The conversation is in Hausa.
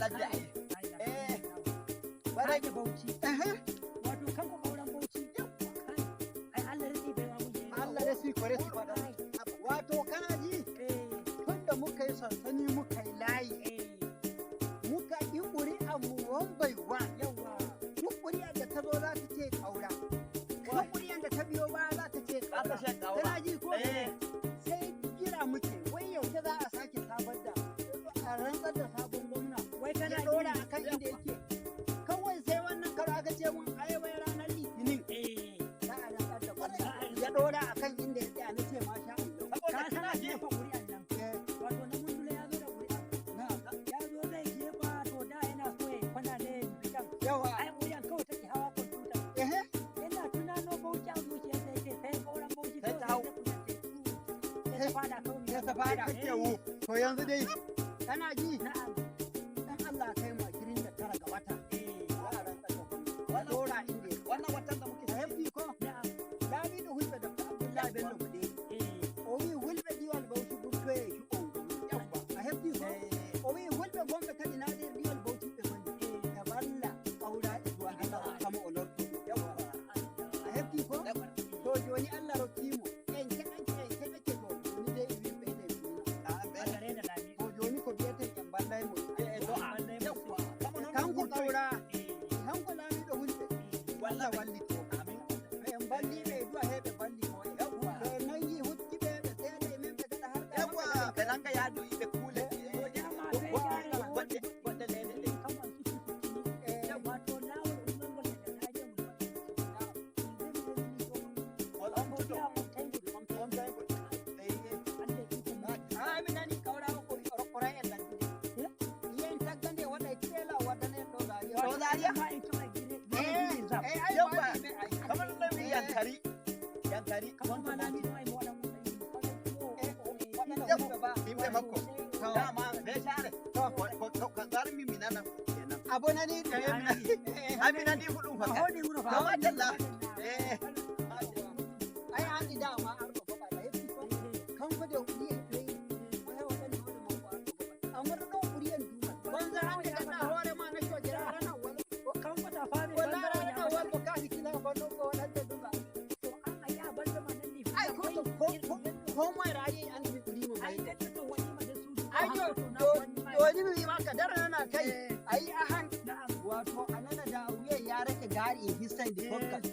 kake lafiya Bara da Bauchi. Wato kan ku auren Bauchi. Ai Allah rasi bai wa muje. Allah rasi kore su fada. Wato kana ji? Tunda muka yi sansani muka yi layi. Muka yi ƙuri'a mu wambai wa. Yawa. Duk ƙuri'ar da ta zo za ta ce ƙaura. Duk ƙuri'ar da ta biyo baya za ta ce ƙaura. Kana ji ko? Sai kira muke wai yaushe za a sake sabar da a rantsar da sabon gwamna. Wai kana ya ɗora a kan inda yake. Kawai sai wannan karo aka ce mun wai ranar litinin. Za a rantsar da gwamna. Ya ɗora a kan inda ya tsaya na ce ma sha Allah. Ka sana jefa ƙuri'an nan. Wato na mundula ya zo da ƙuri'a. Ya zo zai jefa to da yana so ya kwana ne bidan. Yawa. Ai ƙuri'an kawai take hawa kwamfuta. Yana tunano Bauchi a zuciya sai ce sai ƙauran Bauchi kawai sai ta fada kawai. Ya ta fada. To yanzu dai kana ji? Na'am. Dan Allah kai ma 29 ga wata. Za a rantsar da gwamna. Ɗora inda ya wannan watan da muke sayar ko? Na'am. Lami da hulɓe da Abdullahi Bello Bude. Owi hulɓe diwal Bauchi burtoye shi ƙongo. A hefti ko? Owi hulɓe gwamna kadi na zai diwal Bauchi ɓe wani. Ya balla ƙaura izuwa Allah kama olorto. A hefti ko? To joni Allah rokki mu. En keɗan ke to joni dai iwin ɓe da yuna. To joni ko biyete en ballay mo. Kanko ƙaura. Kanko lami da hulɓe. Walla wallito. En balli ɓe duwa heɓe balli mo. To en nangi hutti ɓe ɓe seeɗa e men ɓe gaɗa harka. Ɓe nanga yaadu yiɓe kuule. Goɗɗe leyɗe ɗe. Mi nani ƙaura ko rokkora en laddude. Yen taggande waɗa e teela waddana en ɗo Zaria. Ɗo Zaria? Yawwa, kamar lami yankari. Yankari. Yimɓe makko. Dama ɓe share. Garin mi minana kenan. Abo nani da Amina ni huɗum fa. Kama talla. ai andi dama arɗo baɓa da heɓi ko kanko de ɓuri e joyi o hewa ɗan hoore makko arɗo baɓa amara ɗo ɓuri en duumal banza hande ganna hoore ma naco jara rana wala wala rana wal ko kahi kila banno ko waɗante duga ai ko moye rayi andi mi ɓurimo mai ai joni mi wima ka darana kai ayi ahan wato anana da wiye yarake gari e hissande podcast